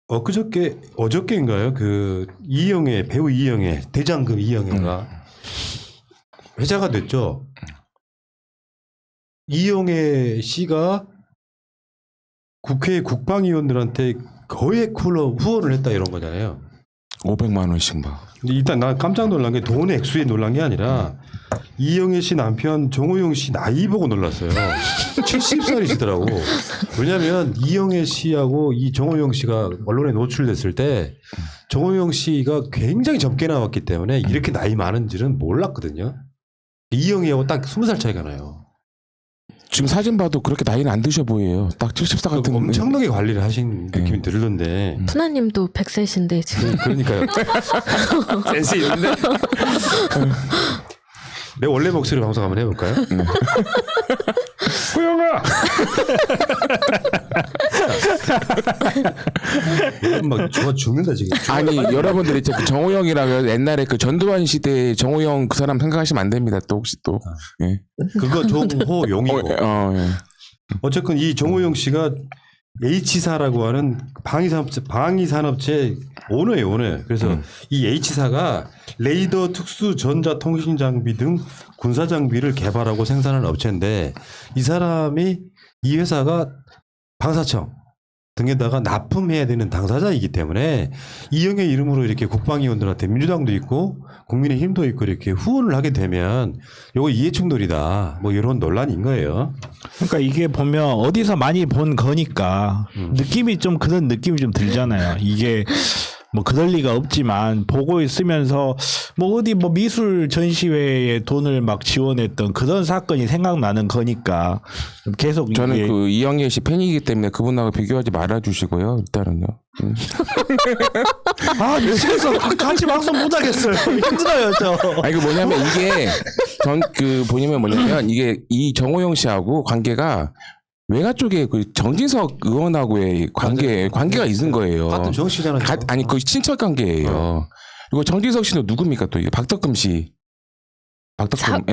어저께인가요? 그 이영애 배우 이영애 대장금 이영애가 회자가 됐죠. 이영애 씨가 국회 국방위원들한테 거액 후원을 했다 이런 거잖아요. 500만 원씩 막. 근데 일단 난 깜짝 놀란 게 돈 액수에 놀란 게 아니라 이영애 씨 남편 정호영 씨 나이 보고 놀랐어요. 70살이시더라고. 왜냐하면 이영애 씨하고 이 정호영 씨가 언론에 노출됐을 때 정호영 씨가 굉장히 젊게 나왔기 때문에 이렇게 나이 많은지는 몰랐거든요. 이영애하고 딱 20살 차이가 나요. 지금 사진 봐도 그렇게 나이는 안 드셔 보여요. 딱 74 같은. 엄청나게 관리를 하신 느낌이 들던데. 푸나님도 100세신데 지금. 그러니까요. 센스 있는데. 내 원래 목소리 방송 한번 해볼까요? 호영아. 막 좋아 죽는다 지금. 아니 여러분들이 이제 그 정호영이라고 옛날에 그 전두환 시대 정호영 그 사람 생각하시면 안 됩니다. 또 혹시 또. 예. 그거 정호용이고. 예. 어쨌건 이 정호용 씨가 H사라고 하는 방위산업체 오너예요, 오너. 그래서 이 H사가 레이더 특수 전자통신 장비 등 군사 장비를 개발하고 생산하는 업체인데 이 사람이 이 회사가 방사청 등에다가 납품해야 되는 당사자이기 때문에 이영애 이름으로 이렇게 국방위원들한테 민주당도 있고 국민의힘도 있고 이렇게 후원을 하게 되면 이거 이해충돌이다 뭐 이런 논란인 거예요. 그러니까 이게 보면 어디서 많이 본 거니까 느낌이 좀 그런 느낌이 좀 들잖아요. 이게 뭐 그럴 리가 없지만 보고 있으면서 뭐 어디 뭐 미술 전시회에 돈을 막 지원했던 그런 사건이 생각나는 거니까 계속 저는 이게 그 이영애 씨 팬이기 때문에 그분하고 비교하지 말아주시고요. 일단은요. 아 미치겠어 같이 방송 못 하겠어요. 힘들어요 저. 아니 그 뭐냐면 이게 전 그 뭐냐면 이게 이 정호영 씨하고 관계가 외가 쪽에 그 정진석 의원하고의 관계가 있는 거예요. 같은 정씨잖아요. 아니 그 친척 관계예요. 그리고 정진석 씨는 누굽니까 또 이게 박덕금 씨. 사돈.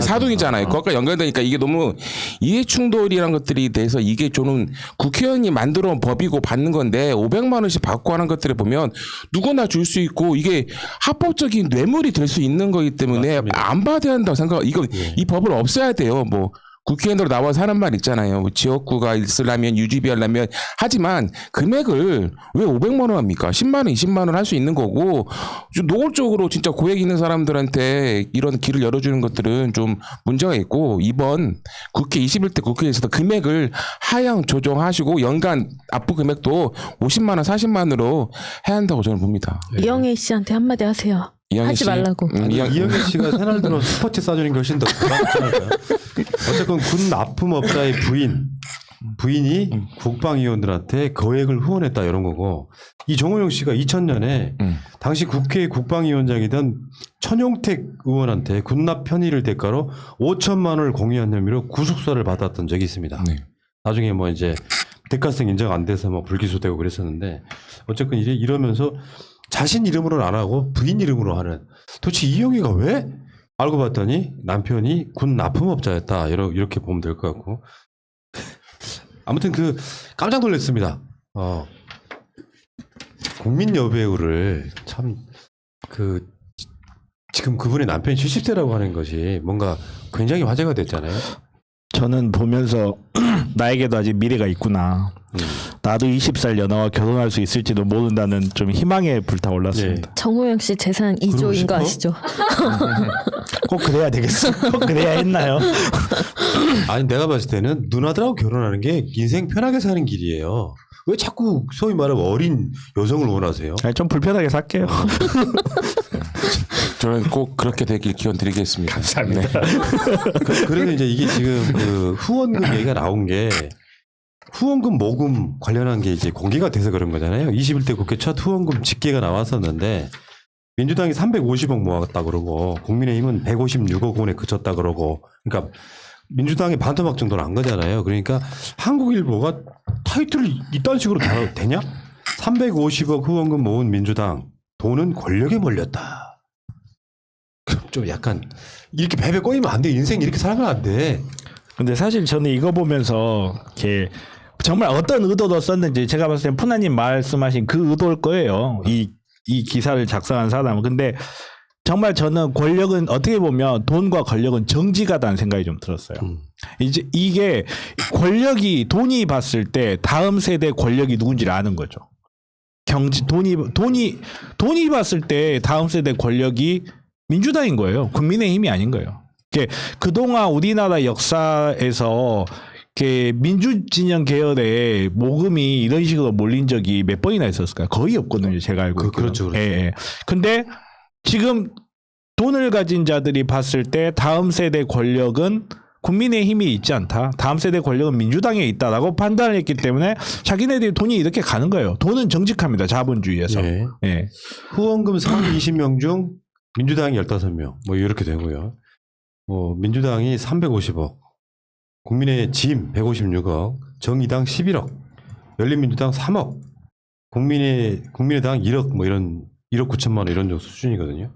사돈이잖아요. 그것과 연결되니까 이게 너무 이해충돌이란 것들이 대해서 이게 저는 국회의원이 만들어 온 법이고 받는 건데 500만 원씩 받고 하는 것들을 보면 누구나 줄 수 있고 이게 합법적인 뇌물이 될 수 있는 거기 때문에 맞습니다. 안 받아야 한다고 생각. 이 법을 없애야 돼요. 뭐. 국회의원으로 나와서 하는 말 있잖아요. 뭐 지역구가 있으려면 유지비하려면 하지만 금액을 왜 500만 원 합니까? 10만 원, 20만 원 할 수 있는 거고 좀 노골적으로 진짜 고액 있는 사람들한테 이런 길을 열어주는 것들은 좀 문제가 있고 이번 국회 21대 국회에서도 금액을 하향 조정하시고 연간 납부 금액도 50만 원, 40만 원으로 해야 한다고 저는 봅니다. 이영애 씨한테 한마디 하세요. 이영애 하지 씨? 말라고. 이영애 씨가 새날 들어 스포츠 싸주는 게 훨씬 더 부담스럽지 않을까요? 어쨌건 군 납품업자의 부인이 국방위원들한테 거액을 후원했다 이런 거고 이 정호영 씨가 2000년에 당시 국회 국방위원장이던 천용택 의원한테 군납 편의를 대가로 5천만 원을 공유한 혐의로 구속사를 받았던 적이 있습니다. 네. 나중에 뭐 이제 대가성 인정 안 돼서 뭐 불기소되고 그랬었는데 어쨌건 이러면서 자신 이름으로는 안 하고 부인 이름으로 하는 도대체 이영애가 왜? 알고 봤더니 남편이 군 납품업자였다 이렇게 보면 될 것 같고 아무튼 그 깜짝 놀랐습니다. 국민 여배우를 참 그 지금 그분의 남편이 70세라고 하는 것이 뭔가 굉장히 화제가 됐잖아요. 저는 보면서 나에게도 아직 미래가 있구나. 나도 20살 연하와 결혼할 수 있을지도 모른다는 좀 희망에 불타올랐습니다. 정호영 씨 재산 2조인 거 아시죠? 꼭 그래야 되겠어. 꼭 그래야 했나요? 아니 내가 봤을 때는 누나들하고 결혼하는 게 인생 편하게 사는 길이에요. 왜 자꾸 소위 말하면 어린 여성을 원하세요? 아니, 좀 불편하게 살게요. 저는 꼭 그렇게 되길 기원 드리겠습니다. 감사합니다. 그래서 이제 이게 지금 그 후원금 얘기가 나온 게 후원금 모금 관련한 게 이제 공개가 돼서 그런 거잖아요. 21대 국회 첫 후원금 집계가 나왔었는데 민주당이 350억 모았다 그러고 국민의힘은 156억 원에 그쳤다 그러고 그러니까 민주당이 반토막 정도는 안 거잖아요. 그러니까 한국일보가 타이틀을 이딴 식으로 달아도 되냐? 350억 후원금 모은 민주당 돈은 권력에 몰렸다. 좀 약간 이렇게 베베 꼬이면 안 돼. 인생 이렇게 살면 안 돼. 근데 사실 저는 이거 보면서 이렇게 정말 어떤 의도로 썼는지 제가 봤을 때 푸나님 말씀하신 그 의도일 거예요. 이 기사를 작성한 사람은. 근데 정말 저는 권력은 어떻게 보면 돈과 권력은 정지가다는 생각이 좀 들었어요. 이제 이게 돈이 봤을 때 다음 세대 권력이 누군지를 아는 거죠. 돈이 봤을 때 다음 세대 권력이 민주당인 거예요. 국민의힘이 아닌 거예요. 그동안 우리나라 역사에서 민주진영 계열의 모금이 이런 식으로 몰린 적이 몇 번이나 있었을까요? 거의 없거든요. 제가 알고 있기로는. 그렇죠. 예, 예. 근데 지금 돈을 가진 자들이 봤을 때 다음 세대 권력은 국민의힘이 있지 않다. 다음 세대 권력은 민주당에 있다라고 판단을 했기 때문에 자기네들이 돈이 이렇게 가는 거예요. 돈은 정직합니다. 자본주의에서. 예. 예. 후원금 상위 20명 중 민주당이 15명 뭐 이렇게 되고요. 민주당이 350억, 국민의힘 156억, 정의당 11억, 열린민주당 3억, 국민의당 1억 뭐 이런 1억 9천만 원 이런 정도 수준이거든요.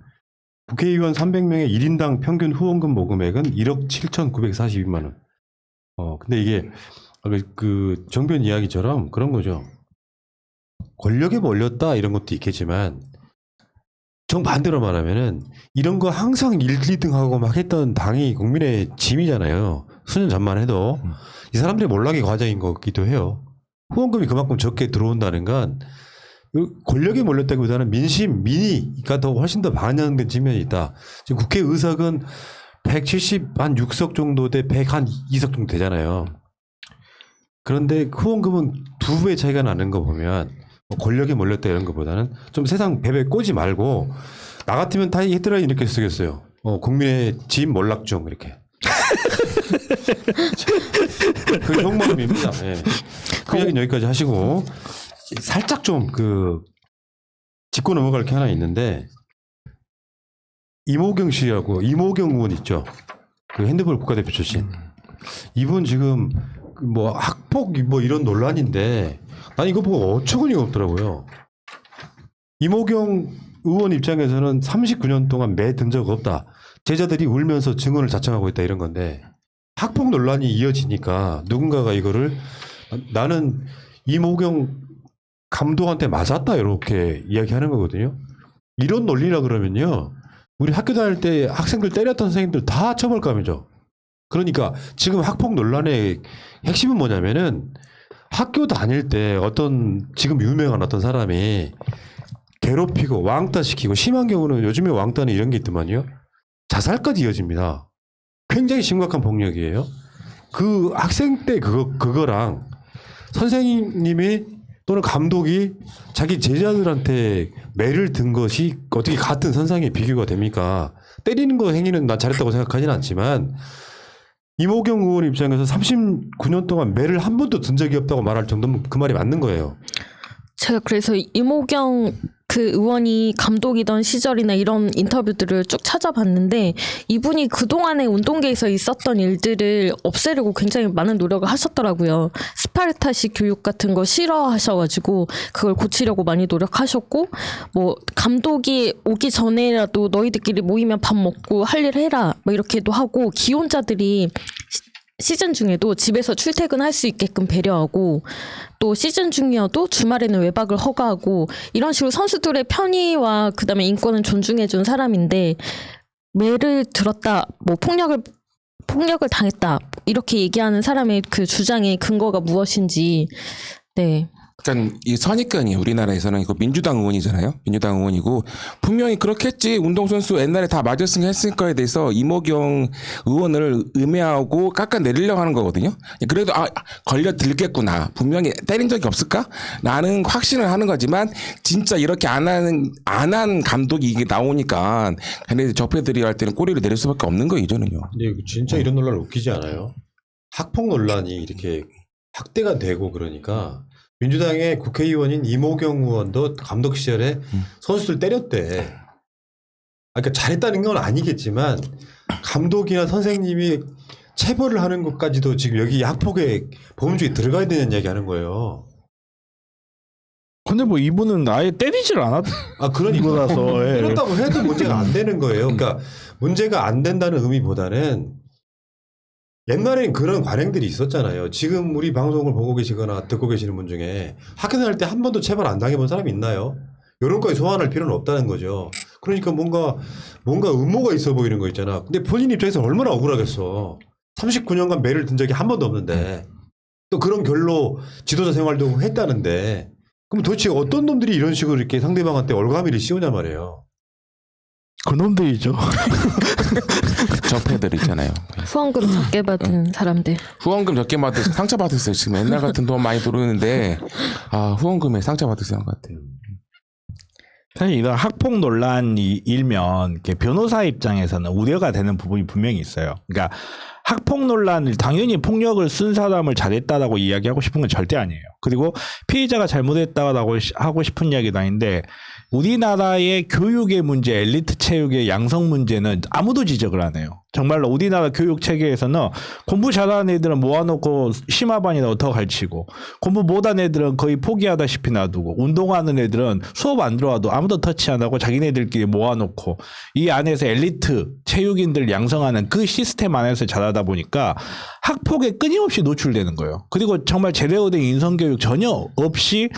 국회의원 300명의 1인당 평균 후원금 모금액은 1억 7,942만 원. 근데 이게 그 정변 이야기처럼 그런 거죠. 권력에 몰렸다 이런 것도 있겠지만 정반대로 말하면은 이런 거 항상 1, 2등 하고 막 했던 당이 국민의 짐이잖아요. 수년 전만 해도 이 사람들의 몰락의 과정인 것 같기도 해요. 후원금이 그만큼 적게 들어온다는 건 권력에 몰렸다기보다는 민의가 더 훨씬 더 반영된 측면이 있다. 지금 국회의석은 170석 정도 대 102석 정도 되잖아요. 그런데 후원금은 2배의 차이가 나는 거 보면 권력에 몰렸다 이런 것보다는 좀 세상 베베 꼬지 말고 나 같으면 다 헤드라인 이렇게 쓰겠어요. 국민의 짐 몰락 중 이렇게. 그 속마음입니다. 예. 그 이야기는 여기까지 하시고 살짝 좀 짚고 넘어갈 게 하나 있는데 이모경 씨하고 이모경 의원 있죠. 그 핸드볼 국가대표 출신. 이분 지금 뭐 학폭 뭐 이런 논란인데 난 이거 보고 어처구니가 없더라고요. 이모경 의원 입장에서는 39년 동안 매 든 적 없다. 제자들이 울면서 증언을 자청하고 있다 이런 건데 학폭 논란이 이어지니까 누군가가 이거를 나는 이모경 감독한테 맞았다 이렇게 이야기하는 거거든요. 이런 논리라 그러면요. 우리 학교 다닐 때 학생들 때렸던 선생님들 다 처벌감이죠. 그러니까 지금 학폭 논란의 핵심은 뭐냐면은 학교 다닐 때 어떤 지금 유명한 어떤 사람이 괴롭히고 왕따시키고 심한 경우는 요즘에 왕따는 이런 게 있더만요. 자살까지 이어집니다. 굉장히 심각한 폭력이에요. 그 학생 때 그거랑 선생님이 또는 감독이 자기 제자들한테 매를 든 것이 어떻게 같은 선상에 비교가 됩니까? 때리는 거 행위는 난 잘했다고 생각하지는 않지만 이모경 의원 입장에서 39년 동안 매를 한 번도 든 적이 없다고 말할 정도면 그 말이 맞는 거예요. 제가 그래서 이모경 그 의원이 감독이던 시절이나 이런 인터뷰들을 쭉 찾아봤는데 이분이 그동안의 운동계에서 있었던 일들을 없애려고 굉장히 많은 노력을 하셨더라고요. 스파르타식 교육 같은 거 싫어하셔가지고 그걸 고치려고 많이 노력하셨고 뭐 감독이 오기 전에라도 너희들끼리 모이면 밥 먹고 할 일 해라 뭐 이렇게도 하고 기혼자들이 시즌 중에도 집에서 출퇴근할 수 있게끔 배려하고 또 시즌 중이어도 주말에는 외박을 허가하고 이런 식으로 선수들의 편의와 그다음에 인권을 존중해준 사람인데 매를 들었다 뭐 폭력을 당했다 이렇게 얘기하는 사람의 그 주장의 근거가 무엇인지 네. 그러니까 이 선입견이 우리나라에서는 이거 민주당 의원이잖아요. 민주당 의원이고 분명히 그렇겠지. 운동선수 옛날에 다 맞았으니까 했을 거에 대해서 이모경 의원을 음해하고 깎아내리려고 하는 거거든요. 그래도 걸려 들겠구나. 분명히 때린 적이 없을까? 라는 확신을 하는 거지만 진짜 이렇게 안 한 감독이 이게 나오니까 걔네들 적폐들이 할 때는 꼬리를 내릴 수밖에 없는 거예요. 저는요. 근데 진짜 이런 논란 웃기지 않아요? 학폭 논란이 이렇게 확대가 되고 그러니까 민주당의 국회의원인 이모경 의원도 감독 시절에 선수들 때렸대. 그러니까 잘했다는 건 아니겠지만 감독이나 선생님이 체벌을 하는 것까지도 지금 여기 학폭의 범주에 들어가야 되는 이야기 하는 거예요. 근데 뭐 이분은 아예 때리질 않았. 그러니까 거라서 예. 때렸다고 해도 문제가 안 되는 거예요. 그러니까 문제가 안 된다는 의미보다는 옛날엔 그런 관행들이 있었잖아요. 지금 우리 방송을 보고 계시거나 듣고 계시는 분 중에 학교 다닐 때 한 번도 체벌 안 당해본 사람이 있나요? 이런 거에 소환할 필요는 없다는 거죠. 그러니까 뭔가 음모가 있어 보이는 거 있잖아. 근데 본인 입장에서 얼마나 억울하겠어. 39년간 매를 든 적이 한 번도 없는데 또 그런 결로 지도자 생활도 했다는데 그럼 도대체 어떤 놈들이 이런 식으로 이렇게 상대방한테 얼가미를 씌우냐 말이에요. 그놈들이죠. 적폐들 있잖아요. 후원금 적게 받은 사람들. 후원금 적게 받아서 상처받았어요. 지금 옛날 같은 돈 많이 들어오는데 후원금에 상처받았어요. 것 같아요. 사실 이런 학폭 논란이 일면 이렇게 변호사 입장에서는 우려가 되는 부분이 분명히 있어요. 그러니까 학폭 논란을 당연히 폭력을 쓴 사람을 잘했다라고 이야기하고 싶은 건 절대 아니에요. 그리고 피해자가 잘못했다라고 하고 싶은 이야기도 아닌데 우리나라의 교육의 문제, 엘리트 체육의 양성 문제는 아무도 지적을 안 해요. 정말로 우리나라 교육 체계에서는 공부 잘하는 애들은 모아놓고 심화반이나 더 가르치고 공부 못하는 애들은 거의 포기하다시피 놔두고 운동하는 애들은 수업 안 들어와도 아무도 터치 안 하고 자기네들끼리 모아놓고 이 안에서 엘리트 체육인들 양성하는 그 시스템 안에서 자라다 보니까 학폭에 끊임없이 노출되는 거예요. 그리고 정말 제대로 된 인성교육 전혀 없이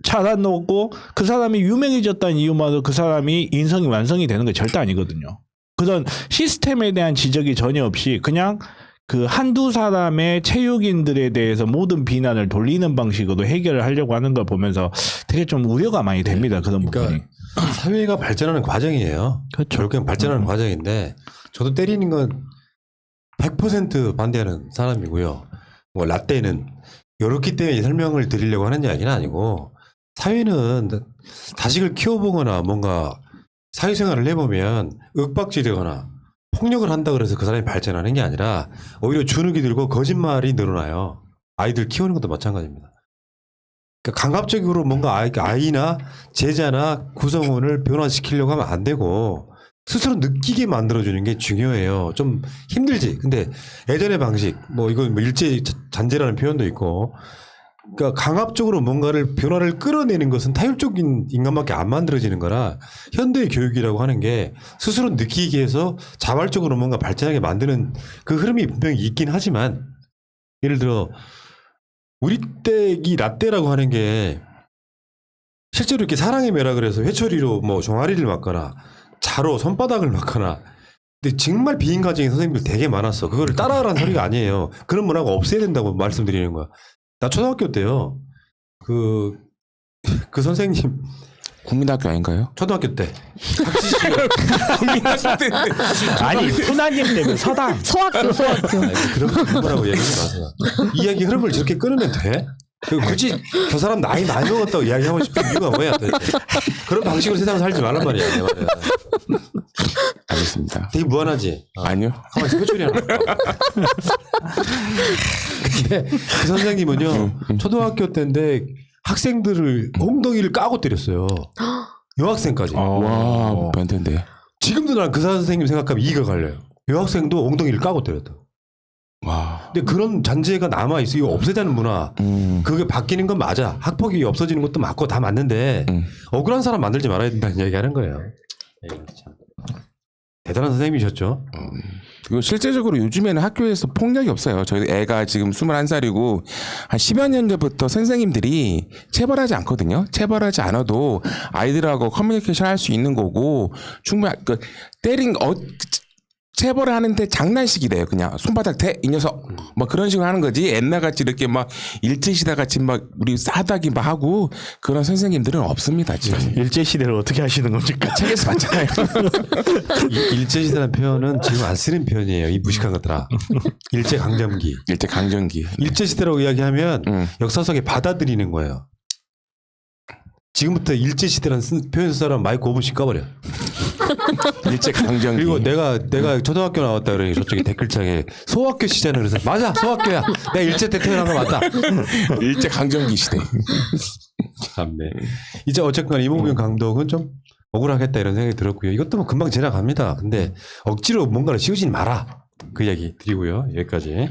자라놓고 그 사람이 유명해졌다는 이유만으로 그 사람이 인성이 완성이 되는 게 절대 아니거든요. 그런 시스템에 대한 지적이 전혀 없이 그냥 그 한두 사람의 체육인들에 대해서 모든 비난을 돌리는 방식으로 해결을 하려고 하는 걸 보면서 되게 좀 우려가 많이 됩니다. 그런 부분이. 사회가 발전하는 과정이에요. 그렇죠. 결국엔 발전하는 과정인데 저도 때리는 건 100% 반대하는 사람이고요. 뭐 라떼는 이렇기 때문에 설명을 드리려고 하는 이야기는 아니고 사회는 자식을 키워보거나 뭔가 사회생활을 해보면 윽박지르거나 폭력을 한다 그래서 그 사람이 발전하는 게 아니라 오히려 주눅이 들고 거짓말이 늘어나요. 아이들 키우는 것도 마찬가지입니다. 그러니까 강압적으로 뭔가 아이나 제자나 구성원을 변화시키려고 하면 안 되고 스스로 느끼게 만들어주는 게 중요해요. 좀 힘들지. 근데 예전의 방식, 뭐 이건 뭐 일제 잔재라는 표현도 있고, 그러니까 강압적으로 뭔가를 변화를 끌어내는 것은 타율적인 인간밖에 안 만들어지는 거라 현대의 교육이라고 하는 게 스스로 느끼게 해서 자발적으로 뭔가 발전하게 만드는 그 흐름이 분명히 있긴 하지만 예를 들어 우리 때 이 라떼라고 하는 게 실제로 이렇게 사랑의 매락을 해서 회초리로 뭐 종아리를 맞거나 자로 손바닥을 맞거나 근데 정말 비인간적인 선생님들 되게 많았어. 그거를 따라하라는 소리가 아니에요. 그런 문화가 없애야 된다고 말씀드리는 거야. 나 초등학교 때요. 그 선생님 국민학교 아닌가요? 초등학교 때 국민학교 때 아니 푸나님 때문에 서당. 소학교. 그런 거라고 얘기하지 마세요. 이야기 흐름을 저렇게 끊으면 돼? 굳이 저 사람 나이 많이 먹었다고 이야기하고 싶은 이유가 뭐야? 그런 방식으로 세상을 살지 말란 말이야. 내 말이야. 알겠습니다. 되게 무한하지? 아니요. 가만히 있어. 회초리 하나. 근데 그 선생님은요. 초등학교 때인데 학생들을 엉덩이를 까고 때렸어요. 여학생까지. 와, 변태인데. 지금도 난 그 선생님 생각하면 이해가 갈려요. 여학생도 엉덩이를 까고 때렸다. 와. 근데 그런 잔재가 남아있어. 이거 없애자는 문화. 그게 바뀌는 건 맞아. 학폭이 없어지는 것도 맞고 다 맞는데 억울한 사람 만들지 말아야 된다는 얘기 하는 거예요. 참. 대단한 선생님이셨죠. 그리고 실제적으로 요즘에는 학교에서 폭력이 없어요. 저희 애가 지금 21살이고 한 10여 년 전부터 선생님들이 체벌하지 않거든요. 체벌하지 않아도 아이들하고 커뮤니케이션 할 수 있는 거고 충분히 때린 체벌을 하는데 장난식이 돼요. 그냥 손바닥 대 이 녀석 뭐 그런 식으로 하는 거지. 옛날 같이 이렇게 막 일제시대 같이 막 우리 싸다기 막 하고 그런 선생님들은 없습니다 지금. 일제시대를 어떻게 하시는 겁니까? 책에서 봤잖아요. 일제시대라는 표현은 지금 안 쓰는 표현이에요. 이 무식한 것들아. 일제강점기. 일제 강점기. 일제시대라고 이야기하면 역사 속에 받아들이는 거예요. 지금부터 일제시대라는 표현 쓴 사람 마이크 5분씩 꺼버려. 일제 강점기. 그리고 내가 초등학교 나왔다 그러니 저쪽에 댓글창에 소학교 시잖아. 그래서 맞아 소학교야. 내가 일제 때 태어난 거 맞다. 일제 강점기 시대. 참네. 이제 어쨌거나 이몽규 감독은 좀 억울하겠다 이런 생각이 들었고요. 이것도 뭐 금방 지나갑니다. 근데 억지로 뭔가를 씌우진 마라. 그 이야기 드리고요. 여기까지.